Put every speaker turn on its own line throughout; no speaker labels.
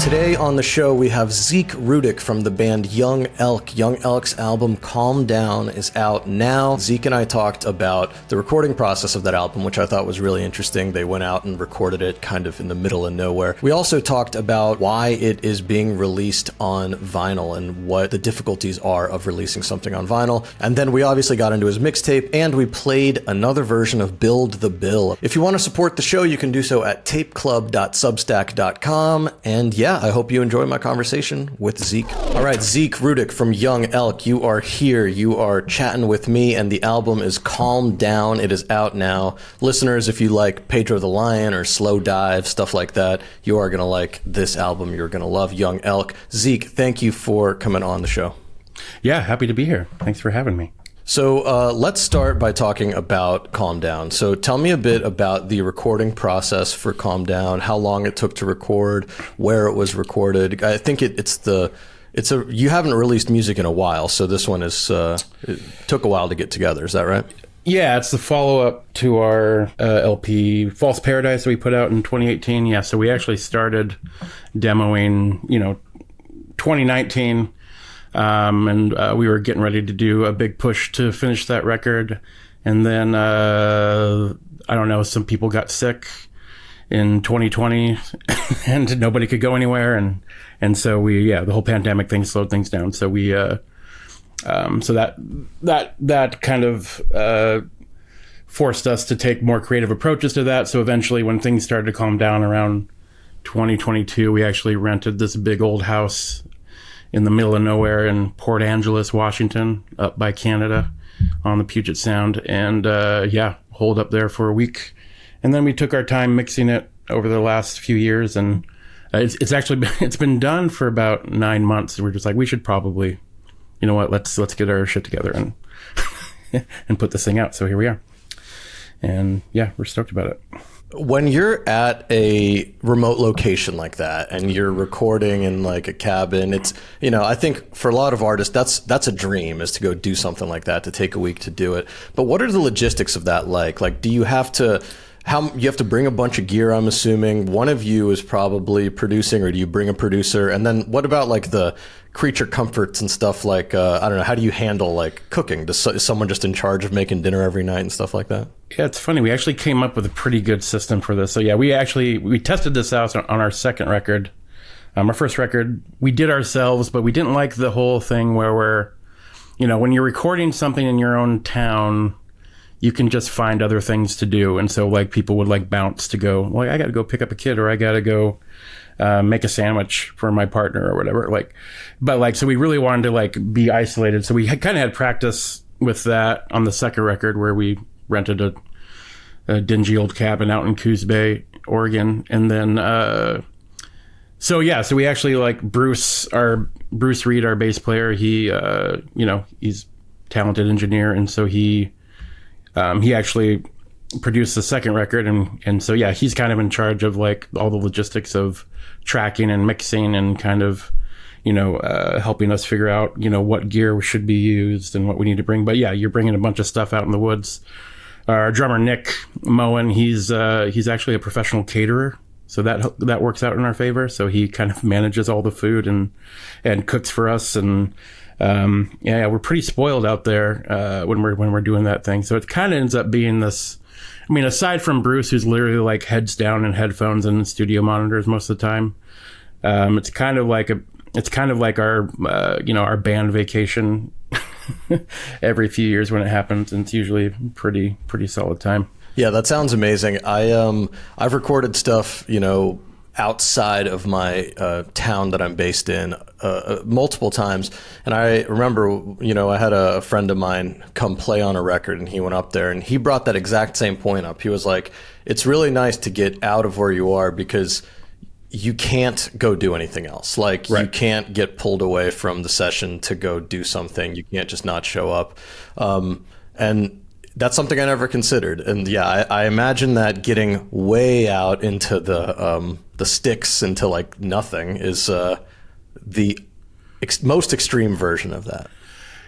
Today on the show, we have Zeke Rudick from the band Young Elk. Young Elk's album, Calm Down, is out now. Zeke and I talked about the recording process of that album, which I thought was really interesting. They went out and recorded it kind of in the middle of nowhere. We also talked about why it is being released on vinyl and what the difficulties are of releasing something on vinyl. And then we obviously got into his mixtape, and we played another version of Build the Bill. If you want to support the show, you can do so at tapeclub.substack.com. And yeah, I hope you enjoy my conversation with Zeke. All right, Zeke Rudick from Young Elk, you are here. You are chatting with me, and the album is Calm Down. It is out now. Listeners, if you like Pedro the Lion or Slow Dive, stuff like that, you are going to like this album. You're going to love Young Elk. Zeke, thank you for coming on the show.
Yeah, happy to be here. Thanks for having me.
So let's start by talking about Calm Down. So tell me a bit about the recording process for Calm Down, how long it took to record, where it was recorded. I think you haven't released music in a while, so this one it took a while to get together. Is that right?
Yeah, it's the follow-up to our LP, False Paradise, that we put out in 2018. Yeah, so we actually started demoing, 2019. And we were getting ready to do a big push to finish that record. And then, I don't know, some people got sick in 2020 and nobody could go anywhere. And so the whole pandemic thing slowed things down. So we, so that kind of, forced us to take more creative approaches to that. So eventually when things started to calm down around 2022, we actually rented this big old house in the middle of nowhere in Port Angeles, Washington, up by Canada on the Puget Sound. And holed up there for a week. And then we took our time mixing it over the last few years. And it's been done for about 9 months. We're just like, we should probably, let's get our shit together and and put this thing out. So here we are. And yeah, we're stoked about it.
When you're at a remote location like that and you're recording in like a cabin, it's, I think for a lot of artists, that's a dream, is to go do something like that, to take a week to do it. But what are the logistics of that like? Like, do you have to bring a bunch of gear, I'm assuming? One of you is probably producing, or do you bring a producer? And then what about like the creature comforts and stuff like, I don't know, how do you handle like cooking? Is someone just in charge of making dinner every night and stuff like that?
Yeah, it's funny. We actually came up with a pretty good system for this. So yeah, we tested this out on our second record. Our first record, we did ourselves, but we didn't like the whole thing where we're, when you're recording something in your own town, you can just find other things to do. And so like people would like bounce to go, well, I got to go pick up a kid, or I got to go make a sandwich for my partner or whatever. So we really wanted to like be isolated. So we kind of had practice with that on the second record, where we rented a dingy old cabin out in Coos Bay, Oregon. And then, so we actually like Bruce Reed, our bass player, he, he's a talented engineer. And so he actually produced the second record. And so, yeah, he's kind of in charge of like all the logistics of tracking and mixing and kind of, helping us figure out, what gear should be used and what we need to bring. But yeah, you're bringing a bunch of stuff out in the woods. Our drummer, Nick Moen, he's actually a professional caterer. So that works out in our favor. So he kind of manages all the food and cooks for us. And, we're pretty spoiled out there when we're doing that thing. So it kind of ends up being this. I mean, aside from Bruce, who's literally like heads down in headphones and studio monitors most of the time, it's kind of like our our band vacation every few years when it happens, and it's usually pretty solid time.
Yeah, that sounds amazing. I've recorded stuff outside of my town that I'm based in multiple times. And I remember, I had a friend of mine come play on a record, and he went up there and he brought that exact same point up. He was like, it's really nice to get out of where you are, because you can't go do anything else. Like, right. You can't get pulled away from the session to go do something. You can't just not show up. And that's something I never considered. And yeah, I imagine that getting way out into the sticks into like nothing is the most extreme version of that.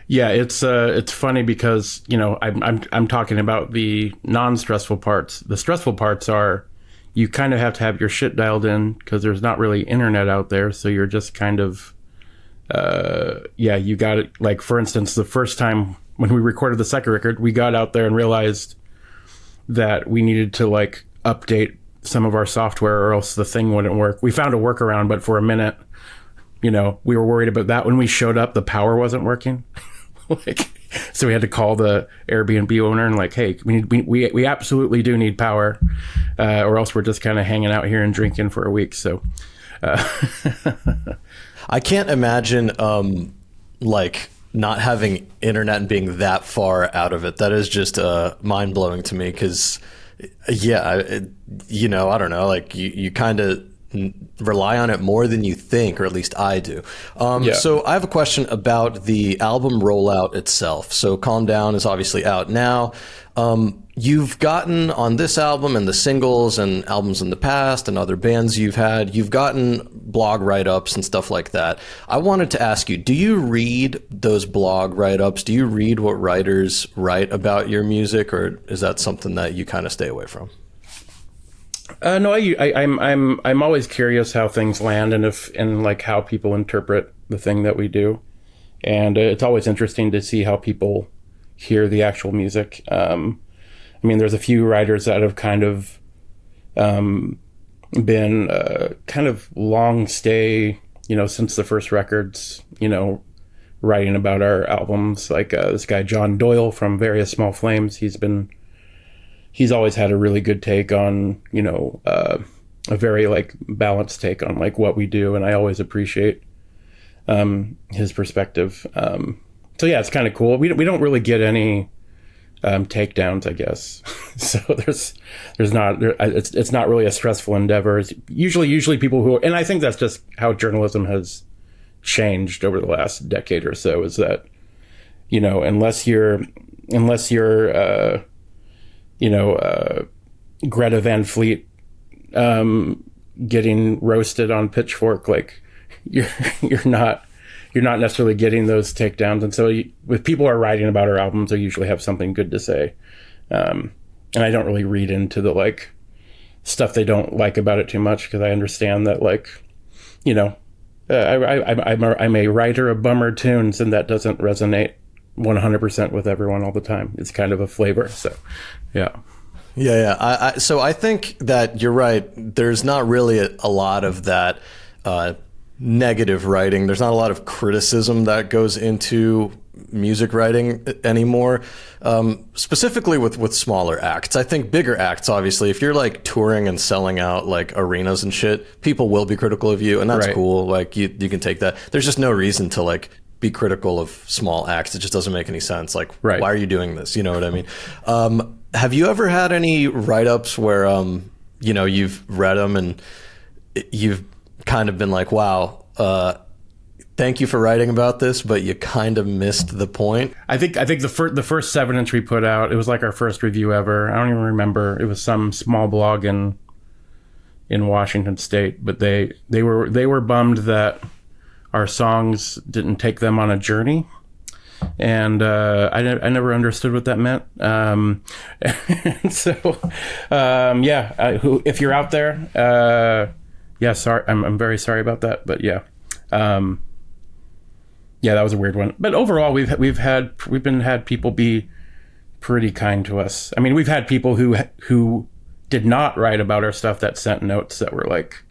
Yeah, it's funny because I'm talking about the non-stressful parts. The stressful parts are you kind of have to have your shit dialed in because there's not really internet out there. So you're just kind of, you got it. Like, for instance, the first time when we recorded the second record, we got out there and realized that we needed to like update some of our software or else the thing wouldn't work. We found a workaround, but for a minute, we were worried about that. When we showed up, the power wasn't working. So we had to call the Airbnb owner and like, hey, we absolutely do need power, or else we're just kind of hanging out here and drinking for a week. So
I can't imagine like not having internet and being that far out of it. That is just mind blowing to me because, I don't know, like you kind of rely on it more than you think, or at least I do. So I have a question about the album rollout itself. So Calm Down is obviously out now. You've gotten on this album and the singles and albums in the past and other bands you've gotten blog write-ups and stuff like that. I wanted to ask you, do you read those blog write-ups? Do you read what writers write about your music, or is that something that you kind of stay away from?
No, I'm always curious how things land and like how people interpret the thing that we do, and it's always interesting to see how people hear the actual music. There's a few writers that have kind of been kind of long stay, since the first records, writing about our albums. Like this guy John Doyle from Various Small Flames, he's always had a really good take on, a very like balanced take on like what we do. And I always appreciate his perspective. So yeah, it's kind of cool. We don't really get any takedowns, I guess. So it's not really a stressful endeavor. It's usually people who, and I think that's just how journalism has changed over the last decade or so, is that, unless you're Greta Van Fleet getting roasted on Pitchfork, like you're not necessarily getting those takedowns. And so with people who are writing about our albums, they usually have something good to say. And I don't really read into the like stuff they don't like about it too much, because I understand that like, I'm a writer of bummer tunes, and that doesn't resonate 100% with everyone all the time. It's kind of a flavor. So, yeah.
So I think that you're right. There's not really a lot of that negative writing. There's not a lot of criticism that goes into music writing anymore, specifically with smaller acts. I think bigger acts, obviously, if you're like touring and selling out like arenas and shit, people will be critical of you, and that's cool. Like you can take that. There's just no reason to like be critical of small acts. It just doesn't make any sense. Like, why are you doing this? You know what I mean? Have you ever had any write-ups where, you've read them and you've kind of been like, wow, thank you for writing about this, but you kind of missed the point? I think
the first 7-inch we put out, it was like our first review ever. I don't even remember. It was some small blog in Washington State, but they were bummed that our songs didn't take them on a journey. And I never understood what that meant. If you're out there, sorry, I'm very sorry about that. But that was a weird one. But overall, we've had people be pretty kind to us. I mean, we've had people who did not write about our stuff that sent notes that were like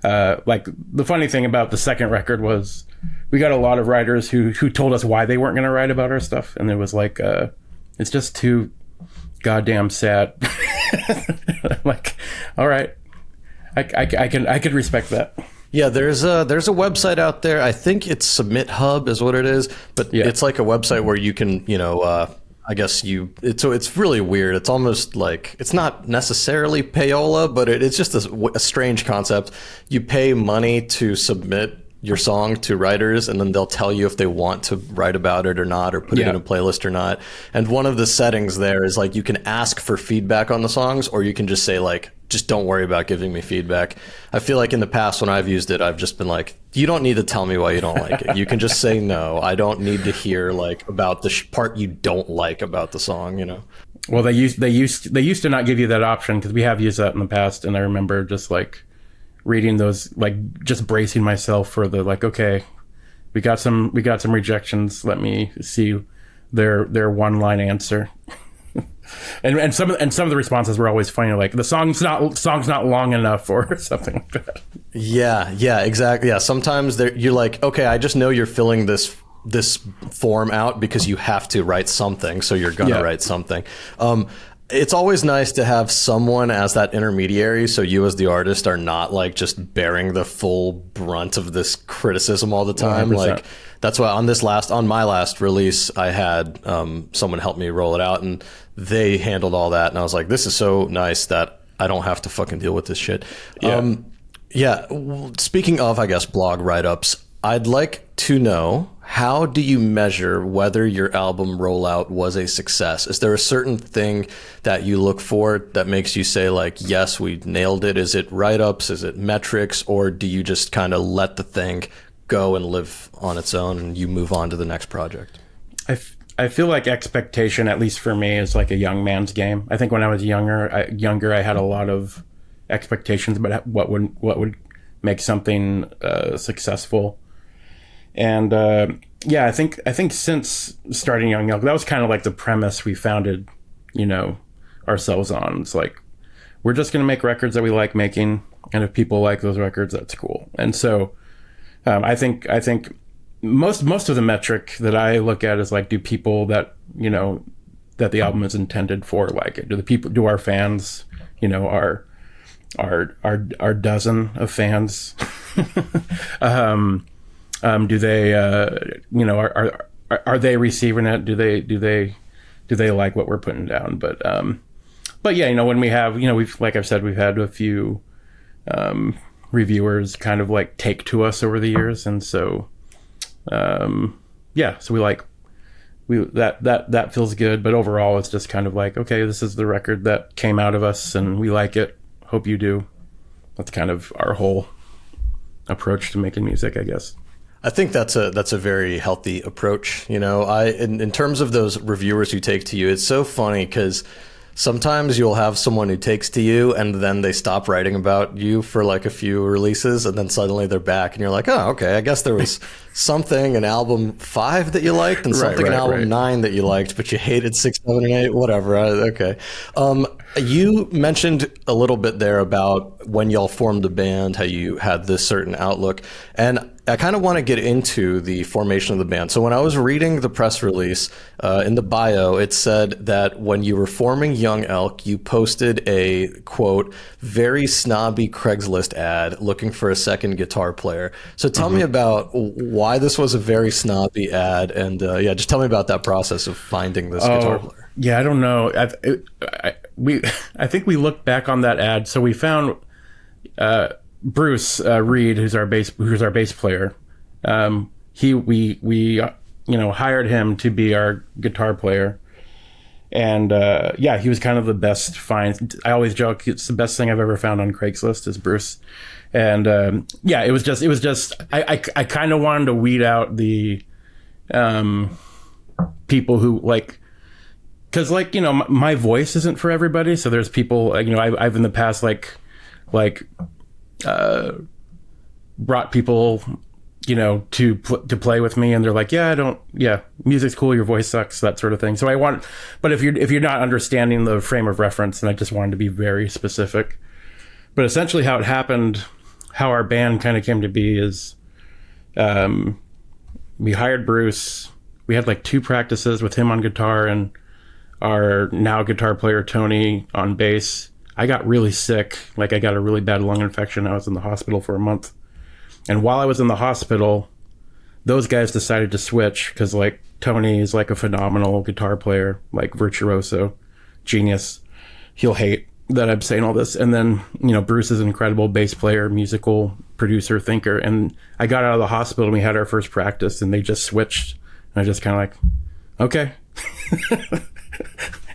the funny thing about the second record was we got a lot of writers who told us why they weren't going to write about our stuff, and it was like it's just too goddamn sad. I'm like, all right, I could respect that.
Yeah, there's a website out there. I think it's Submit Hub is what it is, but it's like a website where you can, I guess it's really weird. It's almost like, it's not necessarily payola, but it's just a strange concept. You pay money to submit your song to writers, and then they'll tell you if they want to write about it or not, or put it in a playlist or not. And one of the settings there is like, you can ask for feedback on the songs, or you can just say like, just don't worry about giving me feedback. I feel like in the past when I've used it, I've just been like, you don't need to tell me why you don't like it. You can just say no. I don't need to hear like about the part you don't like about the song,
Well, they used to not give you that option, because we have used that in the past, and I remember just like reading those, like just bracing myself for the like, okay, we got some rejections. Let me see their one line answer. and some of the responses were always funny, like the song's not long enough or something like that.
Yeah, exactly. Yeah, sometimes you're like, okay, I just know you're filling this form out because you have to write something, so you're gonna write something. It's always nice to have someone as that intermediary, so you as the artist are not like just bearing the full brunt of this criticism all the time.
100%.
Like that's why on my last release, I had someone help me roll it out, and they handled all that, and I was like, this is so nice that I don't have to fucking deal with this shit. Speaking of, I guess, blog write-ups, I'd like to know, how do you measure whether your album rollout was a success? Is there a certain thing that you look for that makes you say like, yes, we nailed it? Is it write-ups? Is it metrics? Or do you just kind of let the thing go and live on its own and you move on to the next project?
I feel like expectation, at least for me, is like a young man's game. I think when I was younger, I had a lot of expectations about what would make something successful. And I think since starting Young Elk, that was kind of like the premise we founded, ourselves on. It's like, we're just going to make records that we like making, and if people like those records, that's cool. And so I think most of the metric that I look at is like, do people that that the album is intended for like it? Do our fans, our dozen of fans, do they are they receiving it? Do they like what we're putting down? But yeah, when we have, we've, like I've said, we've had a few reviewers kind of like take to us over the years, and so so that feels good. But overall, it's just kind of like, okay, this is the record that came out of us, and we like it. Hope you do. That's kind of our whole approach to making music, I guess.
I think that's a very healthy approach. In terms of those reviewers who take to you, it's so funny because sometimes you'll have someone who takes to you and then they stop writing about you for like a few releases, and then suddenly they're back and you're like, oh, okay, I guess there was something in album 5 that you liked and something in album 9 that you liked, but you hated 6, 7, and 8, whatever. Okay. You mentioned a little bit there about when y'all formed the band, how you had this certain outlook, and I kind of want to get into the formation of the band. So when I was reading the press release, in the bio, it said that when you were forming Young Elk, you posted a, quote, very snobby Craigslist ad looking for a second guitar player. So tell me about why this was a very snobby ad, and just tell me about that process of finding this guitar player.
Yeah, I don't know. I think we looked back on that ad. So we found Bruce Reed, who's our bass player. We hired him to be our guitar player, and he was kind of the best find. I always joke it's the best thing I've ever found on Craigslist is Bruce, and it was just I kind of wanted to weed out the people who like. Because my voice isn't for everybody, so there's people I've in the past brought people to play with me, and they're like, music's cool, your voice sucks, that sort of thing. So but if you're not understanding the frame of reference, then I just wanted to be very specific. But essentially how it happened, how our band kind of came to be is we hired Bruce. We had like 2 practices with him on guitar and our now guitar player Tony on bass. I got really sick. Like I got a really bad lung infection. I was in the hospital for a month. And while I was in the hospital, those guys decided to switch because like Tony is like a phenomenal guitar player, like virtuoso, genius. He'll hate that I'm saying all this. And then, Bruce is an incredible bass player, musical producer, thinker. And I got out of the hospital and we had our first practice and they just switched. And I just kind of like, okay.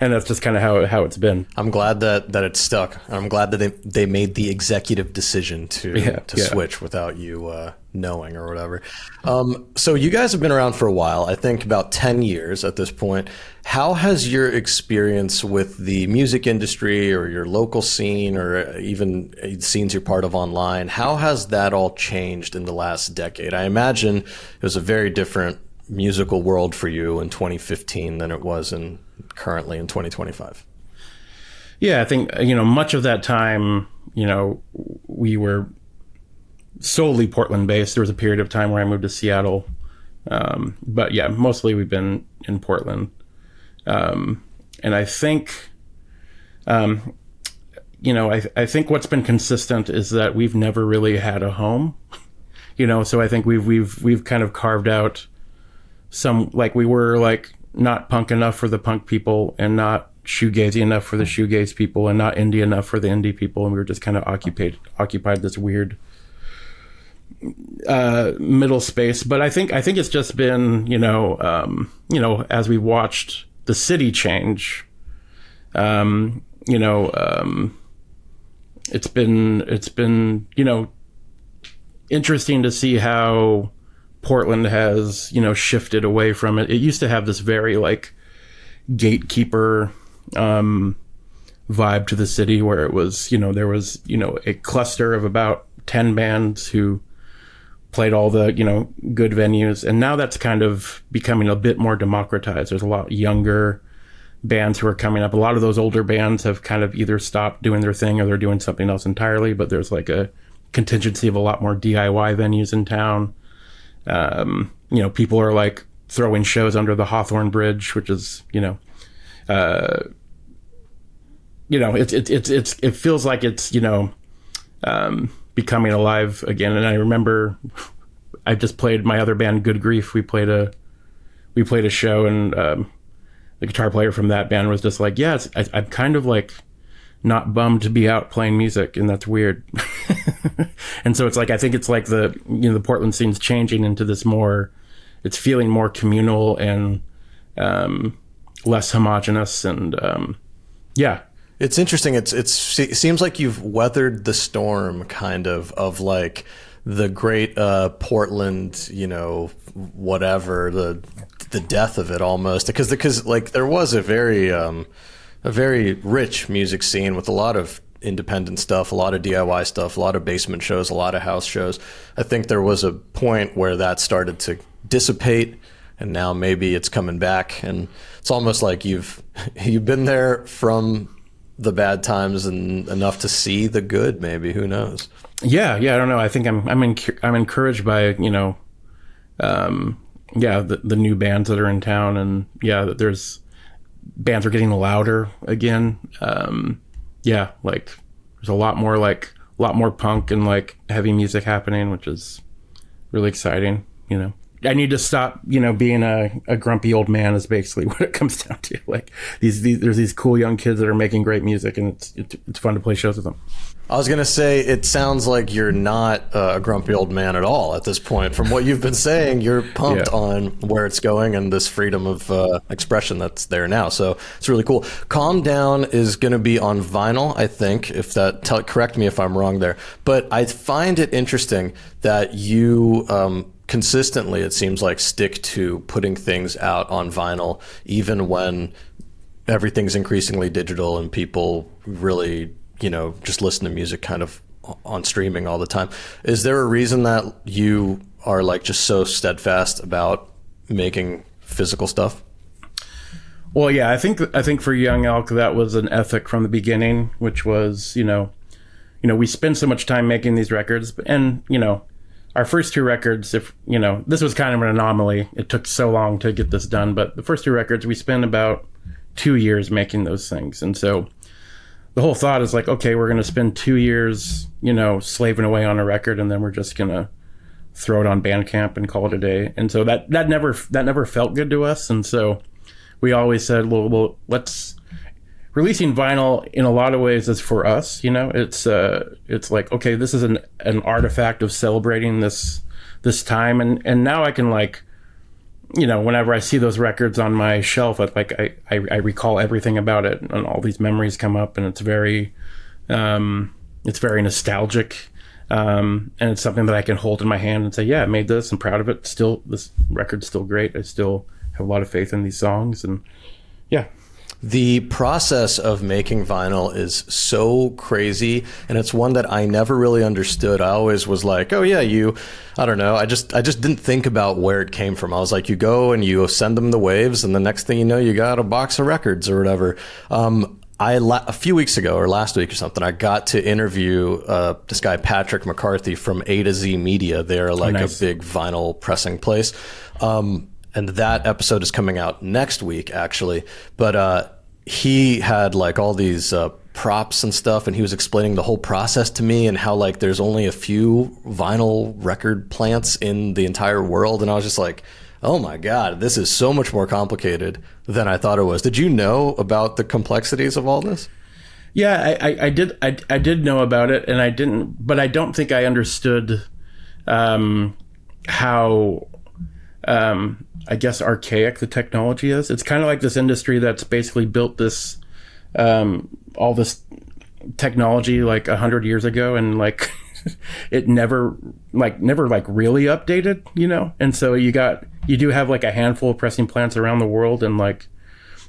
and that's just kind of how it's been.
I'm glad that it stuck. I'm glad that they made the executive decision to switch without you knowing or whatever. So you guys have been around for a while, I think about 10 years at this point. How has your experience with the music industry or your local scene or even scenes you're part of online, how has that all changed in the last decade? I imagine it was a very different musical world for you in 2015 than it was currently in 2025.
Yeah, I think, much of that time, we were solely Portland based. There was a period of time where I moved to Seattle. But yeah, mostly we've been in Portland. And I think, I think what's been consistent is that we've never really had a home, so I think we've kind of carved out some, like, we were like not punk enough for the punk people and not shoegazy enough for the shoegaze people and not indie enough for the indie people. And we were just kind of occupied this weird middle space. But I think it's just been, as we watched the city change, it's been, interesting to see how Portland has, shifted away from it. It used to have this very like gatekeeper vibe to the city where it was, there was, a cluster of about 10 bands who played all the, good venues. And now that's kind of becoming a bit more democratized. There's a lot younger bands who are coming up. A lot of those older bands have kind of either stopped doing their thing or they're doing something else entirely, but there's like a contingency of a lot more DIY venues in town. People are like throwing shows under the Hawthorne Bridge, which is, it feels like it's, becoming alive again. And I remember I just played my other band, Good Grief. We played a show, and the guitar player from that band was just like, yeah, I'm kind of like not bummed to be out playing music, and that's weird. And so it's like, I think it's like the Portland scene's changing into this more, it's feeling more communal and less homogenous, and yeah.
It's interesting. It seems like you've weathered the storm, kind of like the great Portland, whatever, the death of it almost, because like there was a very rich music scene with a lot of independent stuff, a lot of DIY stuff, a lot of basement shows, a lot of house shows. I think there was a point where that started to dissipate, and now maybe it's coming back, and it's almost like you've been there from the bad times and enough to see the good. Maybe, who knows? Yeah.
I don't know. I think I'm encouraged by the new bands that are in town, and that there's bands are getting louder again. Like there's a lot more punk and like heavy music happening, which is really exciting. I need to stop, being a grumpy old man is basically what it comes down to. Like there's these cool young kids that are making great music, and it's fun to play shows with them.
I was going to say, it sounds like you're not a grumpy old man at all at this point. From what you've been saying, you're pumped on where it's going and this freedom of expression that's there now. So it's really cool. Calm Down is going to be on vinyl, I think, if that, correct me if I'm wrong there. But I find it interesting that you consistently, it seems like, stick to putting things out on vinyl, even when everything's increasingly digital and people really, just listen to music kind of on streaming all the time. Is there a reason that you are like just so steadfast about making physical stuff?
Well, yeah, I think for Young Elk, that was an ethic from the beginning, which was, we spend so much time making these records, and, our first two records, this was kind of an anomaly. It took so long to get this done, but the first two records, we spent about 2 years making those things. And so the whole thought is like, okay, we're going to spend 2 years, slaving away on a record, and then we're just going to throw it on Bandcamp and call it a day. And so that never felt good to us. And so we always said, well, let's, releasing vinyl in a lot of ways is for us, it's like, okay, this is an artifact of celebrating this time. And now I can like, whenever I see those records on my shelf, I recall everything about it, and all these memories come up, and it's very nostalgic, and it's something that I can hold in my hand and say, yeah, I made this, I'm proud of it. Still, this record's still great. I still have a lot of faith in these songs, and yeah.
The process of making vinyl is so crazy, and it's one that I never really understood. I always was like, oh yeah, I don't know. I just didn't think about where it came from. I was like, you go and you send them the waves, and the next thing you know, you got a box of records or whatever. A few weeks ago, or last week or something, I got to interview this guy, Patrick McCarthy from A to Z Media. They're like a big vinyl pressing place. And that episode is coming out next week, actually. But he had like all these props and stuff, and he was explaining the whole process to me, and how like there's only a few vinyl record plants in the entire world. And I was just like, oh my God, this is so much more complicated than I thought it was. Did you know about the complexities of all this?
Yeah, I did know about it, and I don't think I understood how I guess archaic the technology is. It's kind of like this industry that's basically built this all this technology like 100 years ago, and like it never really updated, and so you do have like a handful of pressing plants around the world, and like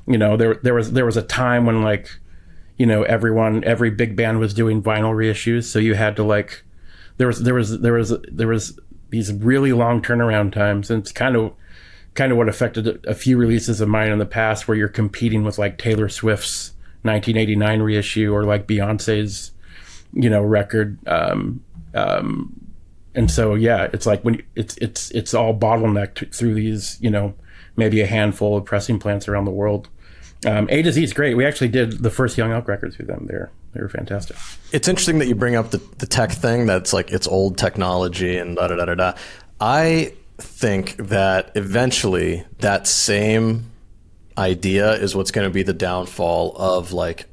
there was a time when like every big band was doing vinyl reissues, so you had to like there was these really long turnaround times, and it's kind of what affected a few releases of mine in the past, where you're competing with like Taylor Swift's 1989 reissue, or like Beyonce's record, and so yeah, it's like when it's all bottlenecked through these maybe a handful of pressing plants around the world. A to Z is great. We actually did the first Young Elk record through them. They were fantastic.
It's interesting that you bring up the tech thing. That's like, it's old technology and da da da da da. I think that eventually that same idea is what's going to be the downfall of like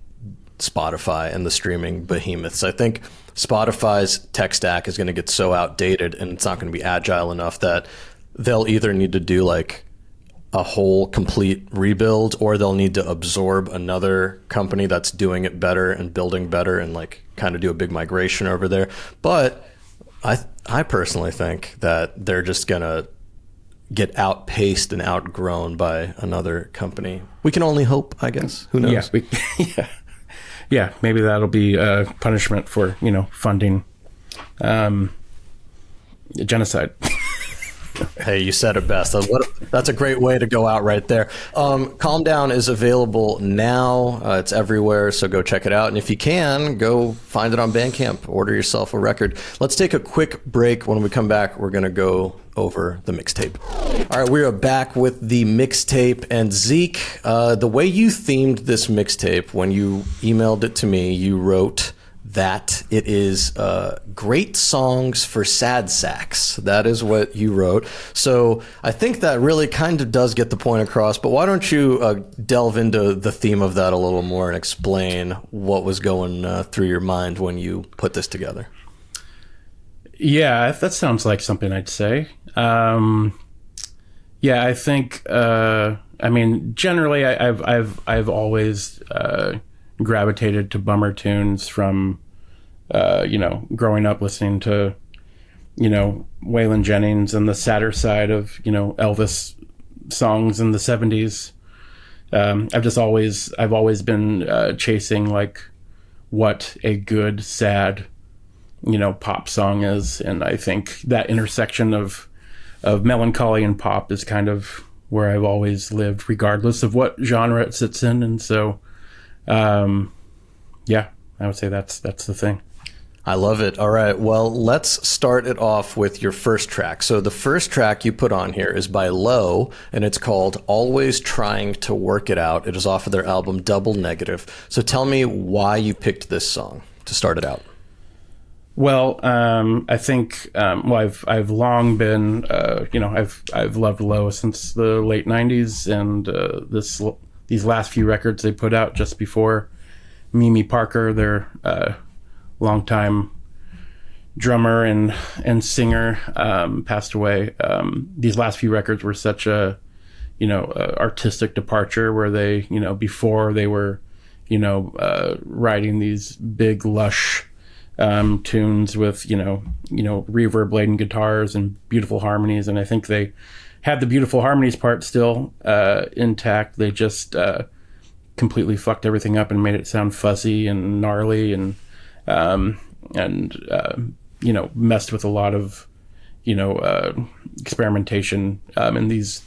Spotify and the streaming behemoths. I think Spotify's tech stack is going to get so outdated, and it's not going to be agile enough, that they'll either need to do like a whole complete rebuild, or they'll need to absorb another company that's doing it better and building better, and like kind of do a big migration over there. But I personally think that they're just gonna get outpaced and outgrown by another company. We can only hope, I guess. Who knows?
Yeah, maybe that'll be punishment for funding genocide.
Hey, you said it best. That's a great way to go out right there. Calm Down is available now. It's everywhere, so go check it out. And if you can, go find it on Bandcamp. Order yourself a record. Let's take a quick break. When we come back, we're going to go over the mixtape. All right, we are back with the mixtape. And Zeke, the way you themed this mixtape, when you emailed it to me, you wrote that it is great songs for sad sacks. That is what you wrote. So I think that really kind of does get the point across, but why don't you delve into the theme of that a little more and explain what was going through your mind when you put this together?
Yeah, that sounds like something I'd say. Yeah, I think, generally I've always gravitated to bummer tunes from, growing up listening to, Waylon Jennings and the sadder side of, Elvis songs in the 70s. I've always been chasing like what a good, sad, pop song is. And I think that intersection of melancholy and pop is kind of where I've always lived, regardless of what genre it sits in. And so, yeah, I would say that's the thing.
I love it. All right. Well, let's start it off with your first track. So the first track you put on here is by Low, and it's called Always Trying to Work It Out. It is off of their album Double Negative. So tell me why you picked this song to start it out.
Well, I think, I've long been, I've loved Low since the late 90s, and these last few records they put out just before Mimi Parker, their longtime drummer and singer, passed away. These last few records were such a, artistic departure where they, before they were, writing these big lush tunes with, reverb laden guitars and beautiful harmonies. And I think they had the beautiful harmonies part still intact. They just completely fucked everything up and made it sound fuzzy and gnarly and messed with a lot of, experimentation in these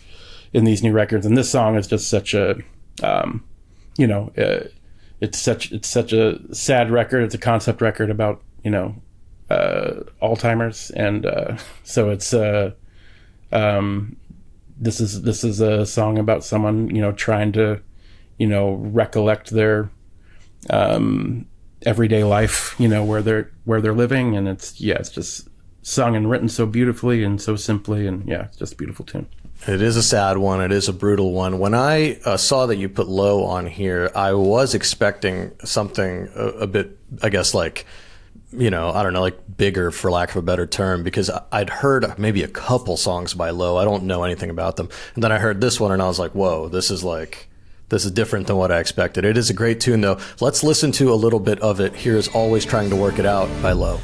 new records. And this song is just such a, it's such a sad record. It's a concept record about, Alzheimer's. And so it's this is a song about someone, trying to, recollect their everyday life, where they're living. And it's just sung and written so beautifully and so simply. And yeah, it's just a beautiful tune.
It is a sad one. It is a brutal one. When I saw that you put Low on here, I was expecting something a bit, I guess, like, I don't know, like bigger, for lack of a better term, because I'd heard maybe a couple songs by Low. I don't know anything about them. And then I heard this one and I was like, whoa, this is different than what I expected. It is a great tune, though. Let's listen to a little bit of it. Here's Always Trying to Work It Out by Low.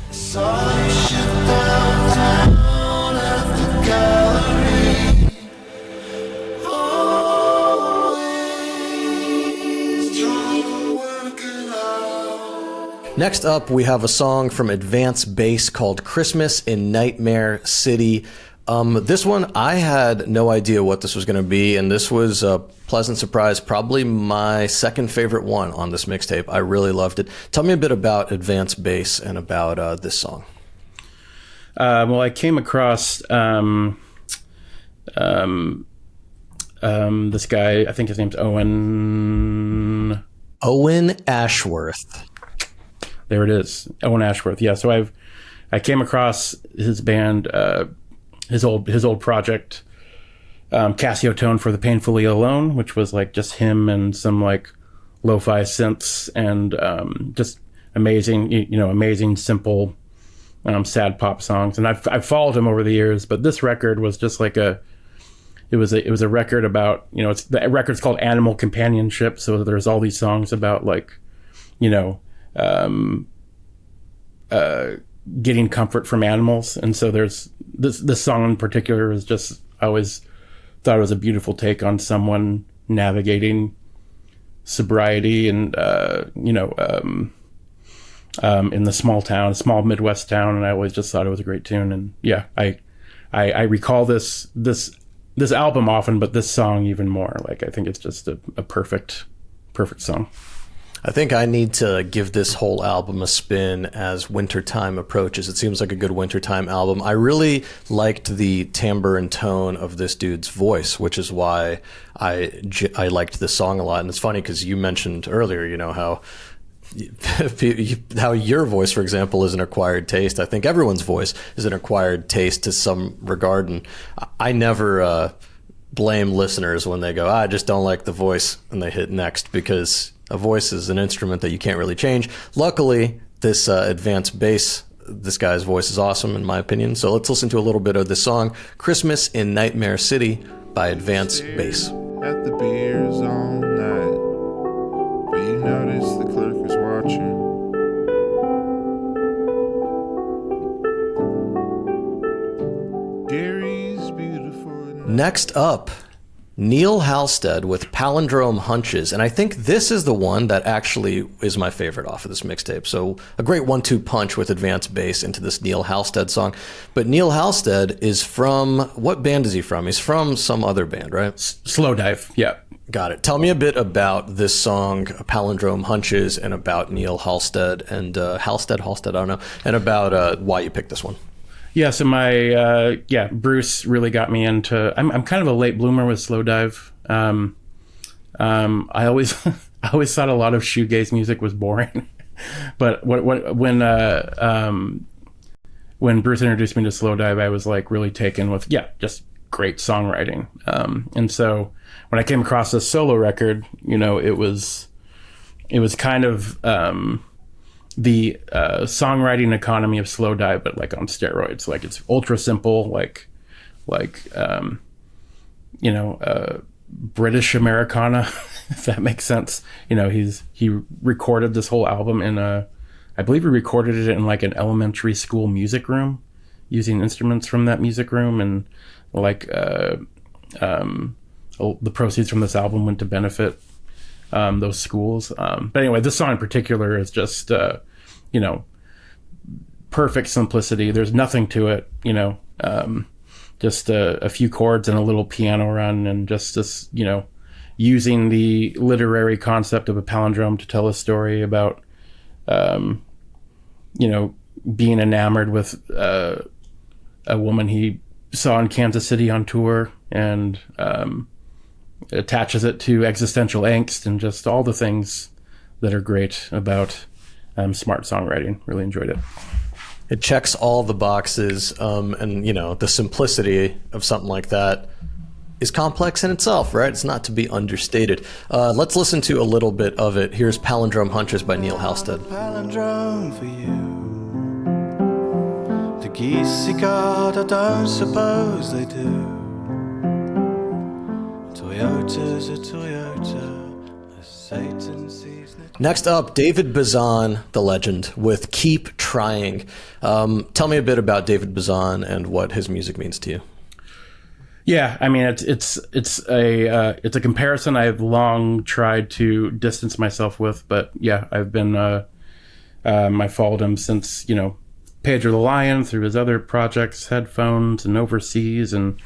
Next up, we have a song from Advance Bass called Christmas in Nightmare City. This one, I had no idea what this was going to be, and this was a pleasant surprise, probably my second favorite one on this mixtape. I really loved it. Tell me a bit about Advance Bass and about this song.
Well, I came across this guy, I think his name's Owen
Ashworth.
There it is, Owen Ashworth. Yeah, so I came across his band, his old project, Casio Tone for the Painfully Alone, which was like just him and some like lo-fi synths and just amazing, simple, sad pop songs. And I've followed him over the years, but this record was just like it was a record about, the record's called Animal Companionship, so there's all these songs about like, getting comfort from animals. And so there's this song in particular is just, I always thought it was a beautiful take on someone navigating sobriety and in the small Midwest town. And I always just thought it was a great tune. And yeah, I recall this album often, but this song even more. Like, I think it's just a perfect song.
I think I need to give this whole album a spin as wintertime approaches. It seems like a good wintertime album. I really liked the timbre and tone of this dude's voice, which is why I liked this song a lot. And it's funny because you mentioned earlier, how your voice, for example, is an acquired taste. I think everyone's voice is an acquired taste to some regard. And I never blame listeners when they go, I just don't like the voice, and they hit next, because a voice is an instrument that you can't really change. Luckily, this Advance Bass, this guy's voice is awesome, in my opinion. So let's listen to a little bit of this song, Christmas in Nightmare City by Advance Bass.
At the beers all night, but you notice the clerk is watching. Gary's beautiful.
Next up, Neil Halstead with Palindrome Hunches. And I think this is the one that actually is my favorite off of this mixtape. So a great 1-2 punch with Advance Bass into this Neil Halstead song. But Neil Halstead is from, what band is he from? He's from some other band, right?
Slowdive, yeah.
Got it. Tell me a bit about this song, Palindrome Hunches, and about Neil Halstead and Halstead, I don't know, and about why you picked this one.
Yeah, so Bruce really got me into. I'm kind of a late bloomer with Slowdive. I always thought a lot of shoegaze music was boring, but when Bruce introduced me to Slowdive, I was like really taken with just great songwriting. And so when I came across this solo record, it was kind of the songwriting economy of Slow Dive, but like on steroids. Like it's ultra simple, like British Americana, if that makes sense. He recorded this whole album in I believe he recorded it in like an elementary school music room, using instruments from that music room, and like the proceeds from this album went to benefit those schools. But anyway, this song in particular is just perfect simplicity. There's nothing to it, just a few chords and a little piano run, and just this, using the literary concept of a palindrome to tell a story about, being enamored with a woman he saw in Kansas City on tour, and attaches it to existential angst and just all the things that are great about smart songwriting. Really enjoyed it.
It checks all the boxes, and the simplicity of something like that is complex in itself, right? It's not to be understated. Let's listen to a little bit of it. Here's Palindrome Hunches by Neil Halstead.
Palindrome for you. The geese he got, I don't suppose they do. Toyota's a Toyota, as Satan sees it.
Next up, David Bazan, the legend, with Keep Trying. Tell me a bit about David Bazan and what his music means to you.
Yeah, I mean, it's a comparison I've long tried to distance myself with, but yeah, I've been I followed him since Pedro the Lion, through his other projects, Headphones and Overseas and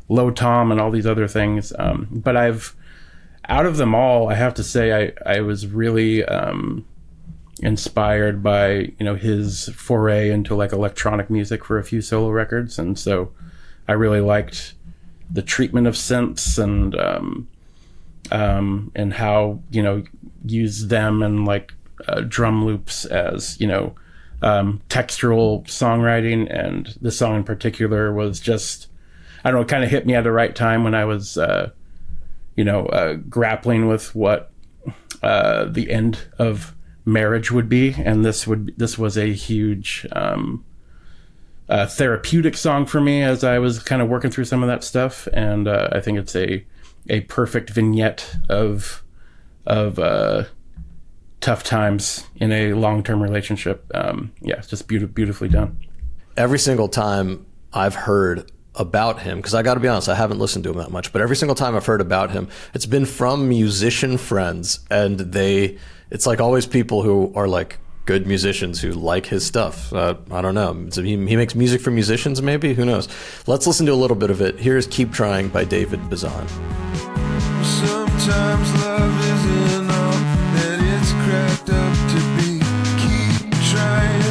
Low Tom and all these other things. But out of them all, I have to say I was really inspired by his foray into like electronic music for a few solo records, and so I really liked the treatment of synths and how use them and like drum loops as textural songwriting. And this song in particular was just, I don't know, it kind of hit me at the right time when I was grappling with what the end of marriage would be, and this was a huge therapeutic song for me as I was kind of working through some of that stuff. And I think it's a perfect vignette of tough times in a long-term relationship. It's just beautifully done.
Every single time I've heard about him, because I got to be honest, I haven't listened to him that much, but every single time I've heard about him, it's been from musician friends, and it's like always people who are like good musicians who like his stuff. I don't know. So he makes music for musicians, maybe? Who knows? Let's listen to a little bit of it. Here's Keep Trying by David Bazan.
Sometimes love isn't all that it's cracked up to be. Keep trying.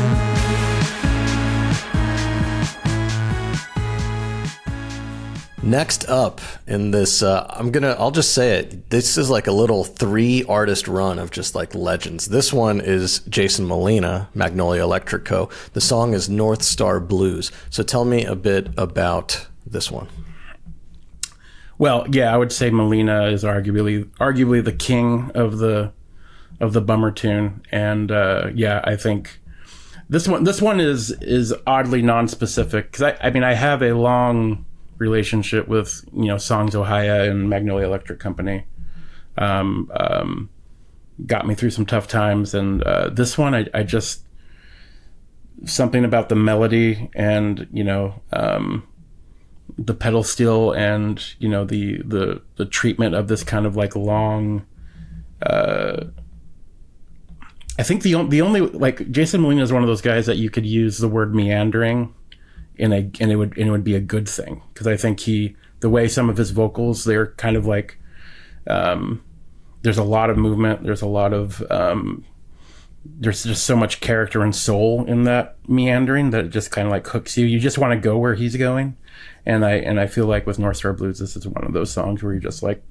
Next up in this, I'll just say it. This is like a little 3-artist run of just like legends. This one is Jason Molina, Magnolia Electric Co. The song is Northstar Blues. So tell me a bit about this one.
Well, yeah, I would say Molina is arguably the king of the bummer tune. And I think this one is oddly non-specific, because I have a long relationship with Songs Ohio and Magnolia Electric Company. Got me through some tough times, and this one I just, something about the melody and the pedal steel and the treatment of this kind of like long, I think the only, like, Jason Molina is one of those guys that you could use the word meandering and it would be a good thing, because I think the way some of his vocals, they're kind of like, there's a lot of movement, there's a lot of there's just so much character and soul in that meandering that it just kind of like hooks you. You just want to go where he's going, and I feel like with Northstar Blues, this is one of those songs where you're just like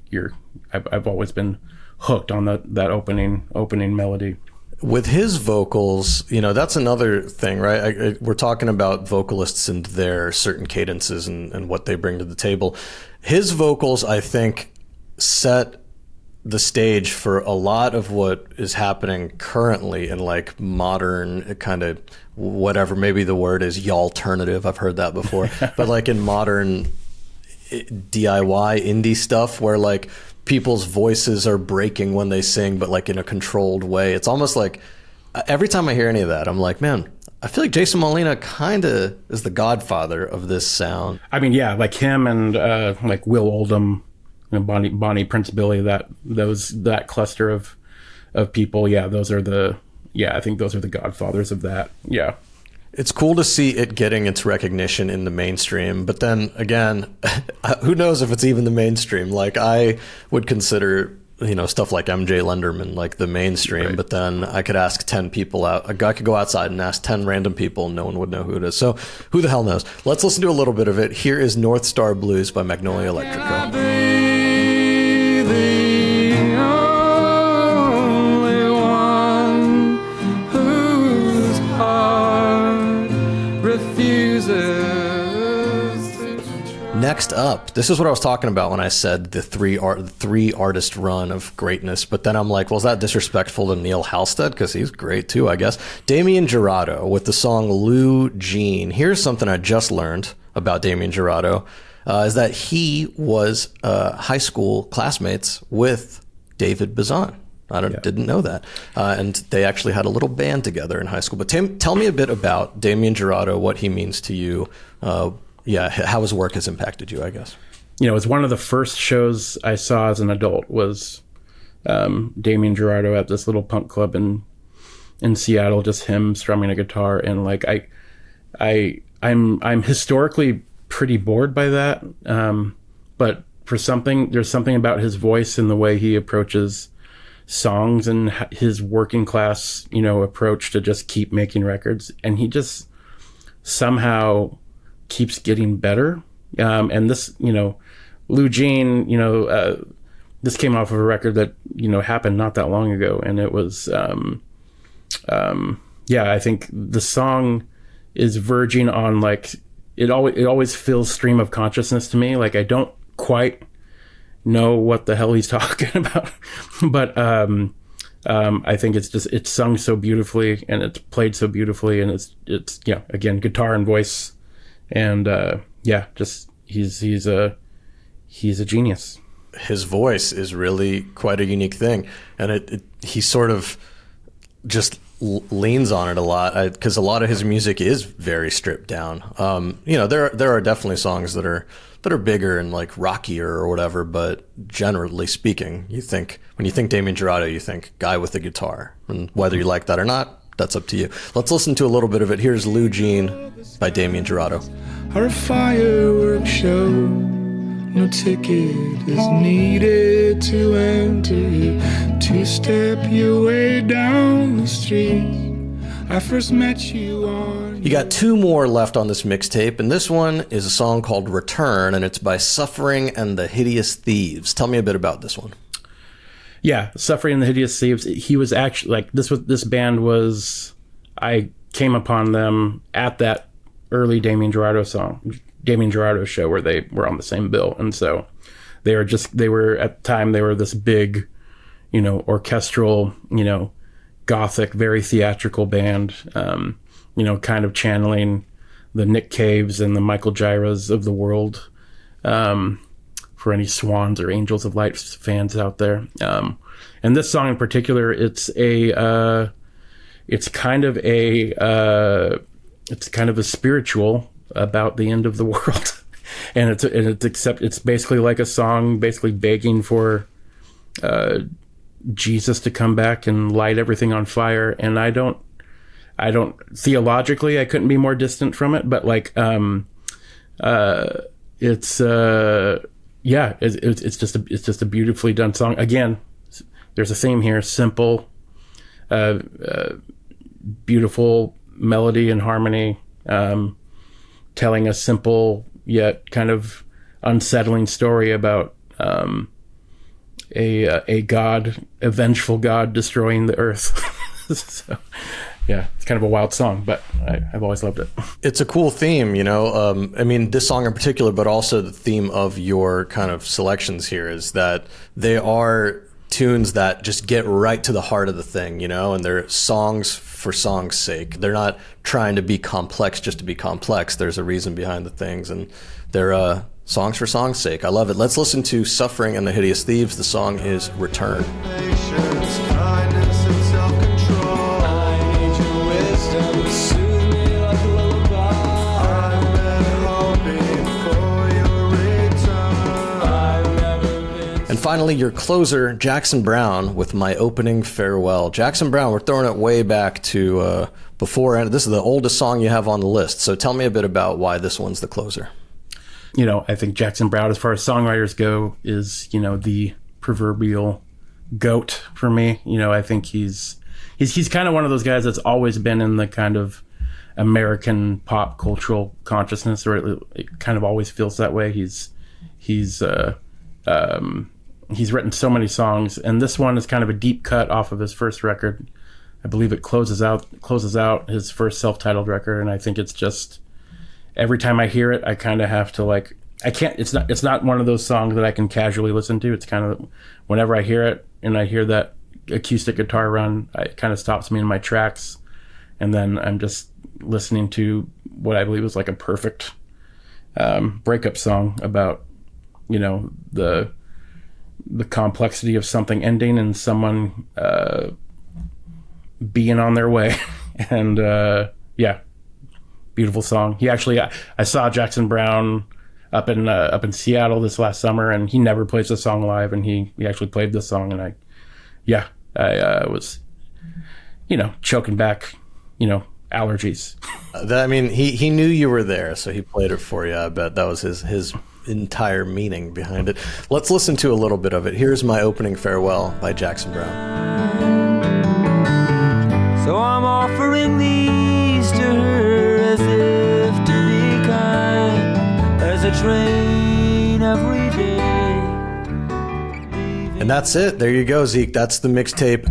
I've always been hooked on that opening melody.
With his vocals, that's another thing, right? We're talking about vocalists and their certain cadences and what they bring to the table. His vocals, I think, set the stage for a lot of what is happening currently in like modern kind of whatever, maybe the word is y'alternative. I've heard that before, but like in modern DIY indie stuff where like people's voices are breaking when they sing, but like in a controlled way. It's almost like every time I hear any of that, I'm like, man, I feel like Jason Molina kind of is the godfather of this sound.
I mean, yeah, like him and like Will Oldham, you know, Bonnie Prince Billy, that cluster of people. Yeah, I think those are the godfathers of that. Yeah.
It's cool to see it getting its recognition in the mainstream, but then again, who knows if it's even the mainstream? Like I would consider, you know, stuff like MJ Lenderman like the mainstream, right. But then I could ask 10 people out. I could go outside and ask 10 random people, and no one would know who it is. So who the hell knows? Let's listen to a little bit of it. Here is Northstar Blues by Magnolia Electrico. Next up, this is what I was talking about when I said the three artist run of greatness, but then I'm like, well, is that disrespectful to Neil Halstead? Because he's great too, I guess. Damien Jurado with the song Lou Jean. Here's something I just learned about Damien Jurado, is that he was high school classmates with David Bazan. Didn't know that. And they actually had a little band together in high school. But tell me a bit about Damien Jurado, what he means to you, how his work has impacted you, I guess.
You know, it was one of the first shows I saw as an adult was Damien Jurado at this little punk club in Seattle, just him strumming a guitar. And like, I'm historically pretty bored by that. But there's something about his voice and the way he approaches songs and his working class, you know, approach to just keep making records. And he just somehow keeps getting better. And this, you know, Lou Jean, you know, this came off of a record that, you know, happened not that long ago. And it was, I think the song is verging on like, it always feels stream of consciousness to me. Like I don't quite know what the hell he's talking about, but I think it's sung so beautifully and it's played so beautifully, and it's again, guitar and voice, and just he's a genius.
His voice is really quite a unique thing, and he sort of just leans on it a lot, because a lot of his music is very stripped down. You know, there are definitely songs that are bigger and like rockier or whatever, but generally speaking, when you think Damien Jurado, you think guy with a guitar, and whether you like that or not, that's up to you. Let's listen to a little bit of it. Here's Lou Jean by Damien Jurado.
Or a fireworks show, no ticket is needed to enter. Two-step your way down the street. I first met you on...
You got two more left on this mixtape, and this one is a song called Return, and it's by Suffering and the Hideous Thieves. Tell me a bit about this one.
Yeah, Suffering and the Hideous Thieves. He was actually like this band was. I came upon them at that early Damien Jurado show where they were on the same bill, and so they were at the time they were this big, you know, orchestral, you know, gothic, very theatrical band. You know, kind of channeling the Nick Caves and the Michael Giras of the world. For any Swans or Angels of Light fans out there. And this song in particular, it's kind of a spiritual about the end of the world. And it's basically like a song basically begging for Jesus to come back and light everything on fire. And I don't theologically, I couldn't be more distant from it, but like, it's just a beautifully done song. Again, there's a theme here: simple, beautiful melody and harmony, telling a simple yet kind of unsettling story about a vengeful God destroying the earth. So, yeah, it's kind of a wild song, but I've always loved it.
It's a cool theme, you know. I mean, this song in particular, but also the theme of your kind of selections here is that they are tunes that just get right to the heart of the thing, you know, and they're songs for song's sake. They're not trying to be complex just to be complex. There's a reason behind the things, and they're songs for song's sake. I love it. Let's listen to Suffering and the Hideous Thieves. The song is Return.
Patience, kindness, and self-control. I need your wisdom to soothe me like a lullaby. I've been hoping for your return. I've never been.
And finally, your closer, Jackson Browne, with My Opening Farewell. Jackson Browne, we're throwing it way back to before, and this is the oldest song you have on the list. So tell me a bit about why this one's the closer.
You know, I think Jackson Browne, as far as songwriters go, is, you know, the proverbial GOAT for me. You know, I think he's kind of one of those guys that's always been in the kind of American pop cultural consciousness, or it kind of always feels that way. He's written so many songs, and this one is kind of a deep cut off of his first record. I believe it closes out his first self-titled record, and I think it's just, every time I hear it, I kind of have to like, it's not one of those songs that I can casually listen to. It's kind of, whenever I hear it and I hear that acoustic guitar run, it kind of stops me in my tracks. And then I'm just listening to what I believe is like a perfect breakup song about, you know, the complexity of something ending and someone being on their way. And yeah, beautiful song. He actually, I saw Jackson Browne up in Seattle this last summer, and he never plays the song live, and he actually played the song, and I was, you know, choking back, you know, allergies.
I mean, he knew you were there, so he played it for you. I bet that was his entire meaning behind it. Let's listen to a little bit of it. Here's My Opening Farewell by Jackson Browne.
So I'm offering these to her as if to be kind. There's a train every day.
And that's it. There you go, Zeke. That's the mixtape.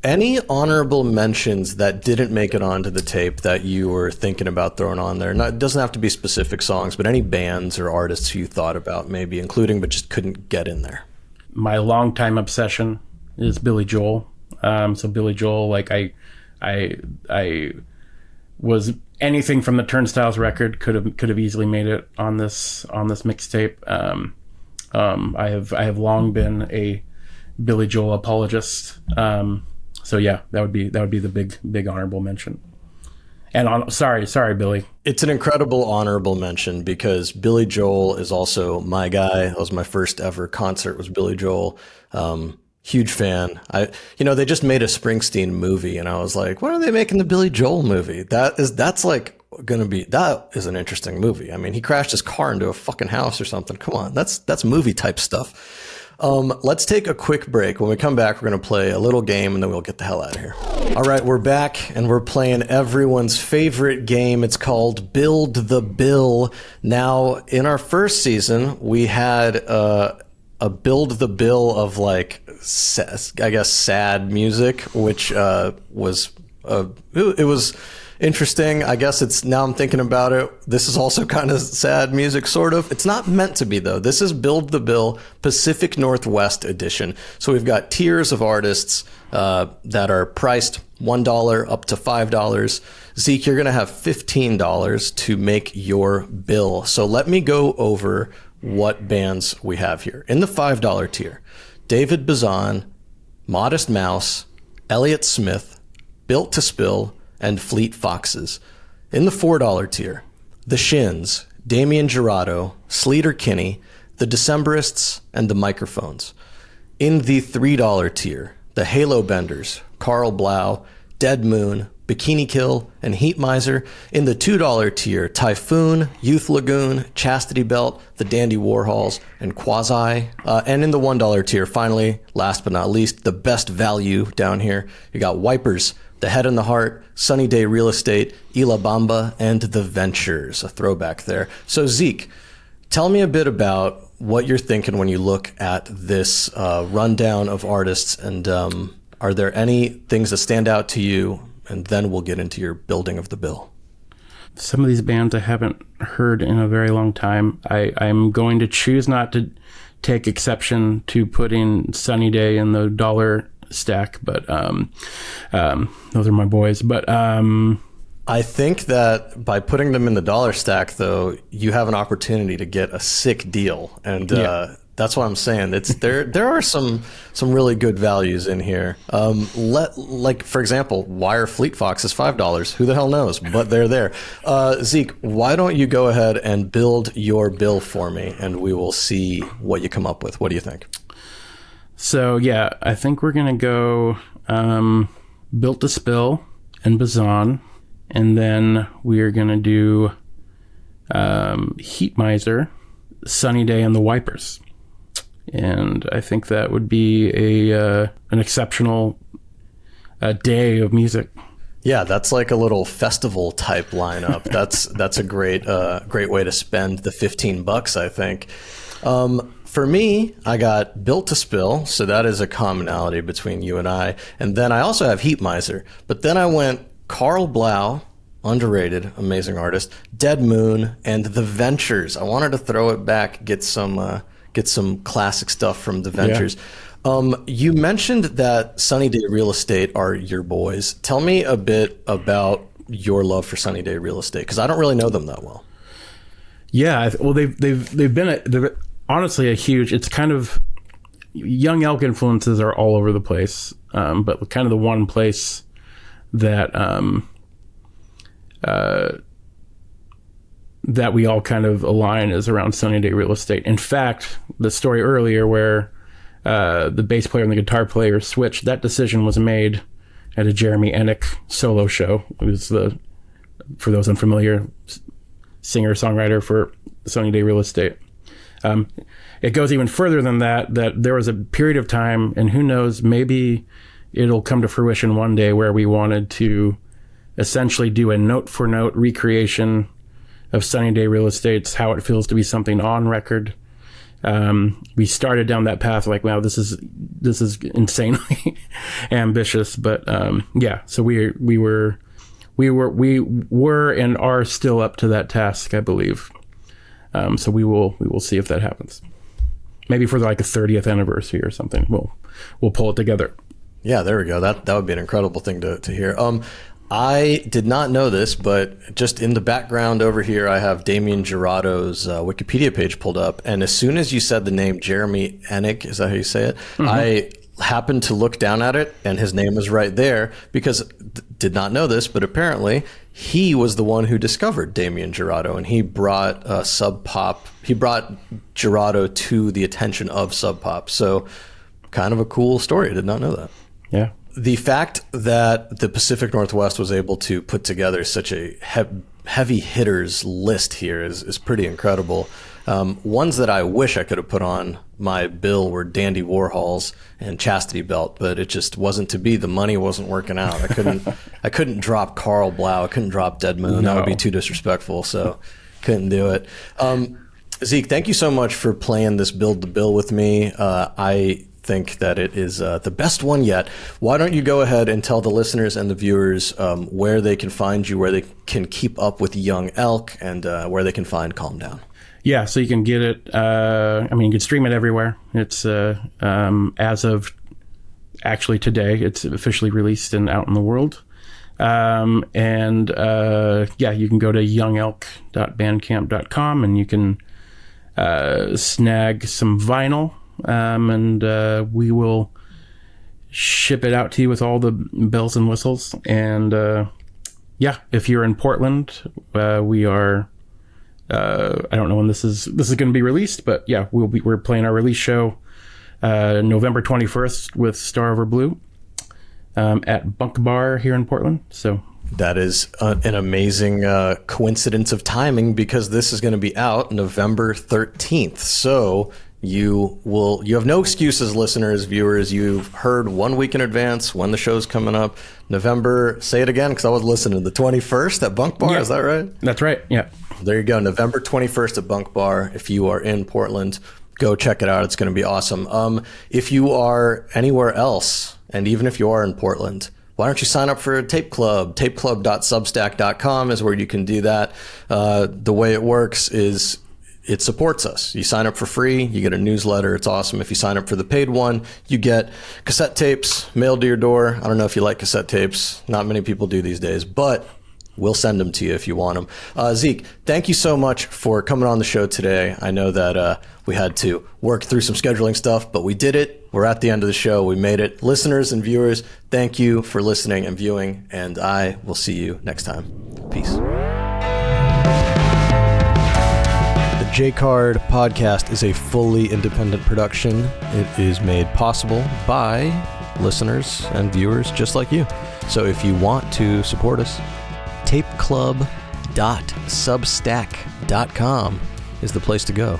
Any honorable mentions that didn't make it onto the tape that you were thinking about throwing on there? It doesn't have to be specific songs, but any bands or artists you thought about maybe including but just couldn't get in there?
My longtime obsession is Billy Joel. So Billy Joel, like I was, anything from the Turnstiles record could have easily made it on this mixtape. I have long been a Billy Joel apologist. So yeah, that would be the big honorable mention. And sorry, Billy.
It's an incredible honorable mention because Billy Joel is also my guy. That was my first ever concert, was Billy Joel. Huge fan. They just made a Springsteen movie, and I was like, when are they making the Billy Joel movie? That is an interesting movie. I mean, he crashed his car into a fucking house or something. Come on, that's movie type stuff. Let's take a quick break. When we come back, we're going to play a little game, and then we'll get the hell out of here. All right, we're back, and we're playing everyone's favorite game. It's called Build the Bill. Now, in our first season, we had a Build the Bill of, like, I guess, sad music, which was interesting. I guess it's, now I'm thinking about it, this is also kind of sad music, sort of. It's not meant to be, though. This is Build the Bill Pacific Northwest edition. So we've got tiers of artists that are priced $1 up to $5. Zeke, you're going to have $15 to make your bill. So let me go over what bands we have here. In the $5 tier, David Bazan, Modest Mouse, Elliott Smith, Built to Spill, and Fleet Foxes. In the $4 tier, The Shins, Damien Jurado, Sleater Kinney, The Decemberists, and The Microphones. In the $3 tier, The Halo Benders, Carl Blau, Dead Moon, Bikini Kill, and Heat Miser. In the $2 tier, Typhoon, Youth Lagoon, Chastity Belt, The Dandy Warhols, and Quasi. And in the $1 tier, finally, last but not least, the best value down here, you got Wipers, The Head and the Heart, Sunny Day Real Estate, Ila Bamba, and The Ventures. A throwback there. So Zeke, tell me a bit about what you're thinking when you look at this rundown of artists, and are there any things that stand out to you? And then we'll get into your building of the bill.
Some of these bands I haven't heard in a very long time. I'm going to choose not to take exception to putting Sunny Day in the dollar stack, but those are my boys. But
I think that by putting them in the dollar stack, though, you have an opportunity to get a sick deal, and that's what I'm saying. It's there are some really good values in here. Like for example, Wire Fleet Fox is $5. Who the hell knows? But they're there. Zeke, why don't you go ahead and build your bill for me, and we will see what you come up with. What do you think?
So yeah, I think we're gonna go Built to Spill and Bazan, and then we are gonna do Heat Miser, Sunny Day, and the Wipers. And I think that would be an exceptional day of music.
Yeah, that's like a little festival type lineup. That's a great way to spend the $15, I think. For me, I got Built to Spill, so that is a commonality between you and I. And then I also have Heat Miser. But then I went Carl Blau, underrated, amazing artist, Dead Moon, and The Ventures. I wanted to throw it back, get some classic stuff from The Ventures. Yeah. You mentioned that Sunny Day Real Estate are your boys. Tell me a bit about your love for Sunny Day Real Estate, because I don't really know them that well.
Yeah, well, they've been honestly a huge. It's kind of Young Elk influences are all over the place, but kind of the one place that that we all kind of align is around Sunny Day Real Estate. In fact, the story earlier where the bass player and the guitar player switched, that decision was made at a Jeremy Ennick solo show. It was for those unfamiliar, singer-songwriter for Sunny Day Real Estate. It goes even further than that there was a period of time, and who knows, maybe it'll come to fruition one day, where we wanted to essentially do a note-for-note recreation of Sunny Day Real Estate's How It Feels to Be Something on record. We started down that path like, wow, this is insanely ambitious, but yeah. So we were and are still up to that task, I believe. So we will see if that happens. Maybe for like a 30th anniversary or something, we'll pull it together.
Yeah, there we go. That would be an incredible thing to hear. I did not know this, but just in the background over here, I have Damien Jurado's Wikipedia page pulled up. And as soon as you said the name Jeremy Ennick, is that how you say it? Mm-hmm. I happened to look down at it, and his name was right there, because did not know this, but apparently he was the one who discovered Damien Jurado, and he brought Sub Pop. He brought Jurado to the attention of Sub Pop. So kind of a cool story. I did not know that.
Yeah.
The fact that the Pacific Northwest was able to put together such a heavy hitters list here is pretty incredible. Ones that I wish I could have put on my bill were Dandy Warhols and Chastity Belt, but it just wasn't to be. The money wasn't working out. I couldn't drop Carl Blau. I couldn't drop Dead Moon. No. That would be too disrespectful, so couldn't do it. Zeke, thank you so much for playing this Build the Bill with me. I think that it is the best one yet. Why don't you go ahead and tell the listeners and the viewers where they can find you, where they can keep up with Young Elk, and where they can find Calm Down.
Yeah, so you can get it. You can stream it everywhere. It's as of actually today, it's officially released and out in the world. You can go to youngelk.bandcamp.com, and you can snag some vinyl. We will ship it out to you with all the bells and whistles. And if you're in Portland, we are. I don't know when this is going to be released, but yeah, we're playing our release show November 21st with Star Over Blue at Bunk Bar here in Portland. So
that is an amazing coincidence of timing, because this is going to be out November 13th. So you have no excuses, listeners, viewers. You've heard 1 week in advance when the show's coming up. November, say it again, because I was listening, the 21st at Bunk Bar. Yeah. Is that right?
That's right. Yeah.
There you go. November 21st at Bunk Bar. If you are in Portland, go check it out. It's going to be awesome. If you are anywhere else, and even if you are in Portland, why don't you sign up for a tape club? Tapeclub.substack.com is where you can do that. The way it works is it supports us. You sign up for free, you get a newsletter. It's awesome. If you sign up for the paid one, you get cassette tapes mailed to your door. I don't know if you like cassette tapes. Not many people do these days, but we'll send them to you if you want them. Zeke, thank you so much for coming on the show today. I know that we had to work through some scheduling stuff, but we did it. We're at the end of the show. We made it. Listeners and viewers, thank you for listening and viewing, and I will see you next time. Peace. The J-Card podcast is a fully independent production. It is made possible by listeners and viewers just like you. So if you want to support us, tapeclub.substack.com is the place to go.